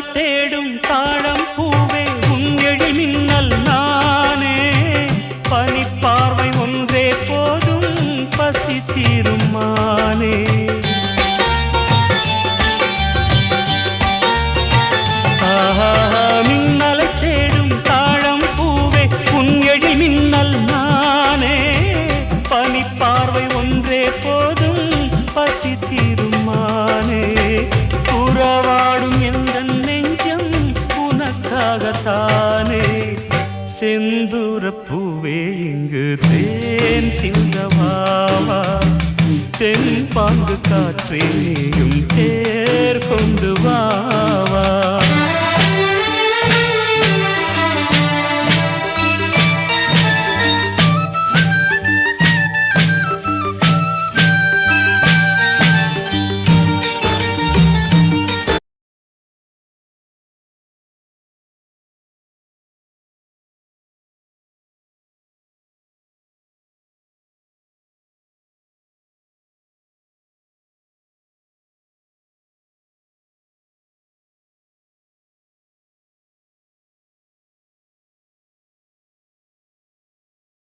மின்னலை தேடும் தாழம் பூவே உன் எழில் மின்னல் நானே பனிப்பார்வை ஒன்றே போதும் பசி தீரும் மானே மின்னலை தேடும் தாழம் பூவே உன் எழில் மின்னல் நானே பனிப்பார்வை ஒன்றே போதும் பசி தீரும் மானே உறவாடும் எந்த நெஞ்சம் உனக்காகத்தானே செந்தூர பூவே இங்கு தேன் சிந்தவாவா தென் பாங்கு காற்றே நீயும் தேர் கொண்டு வா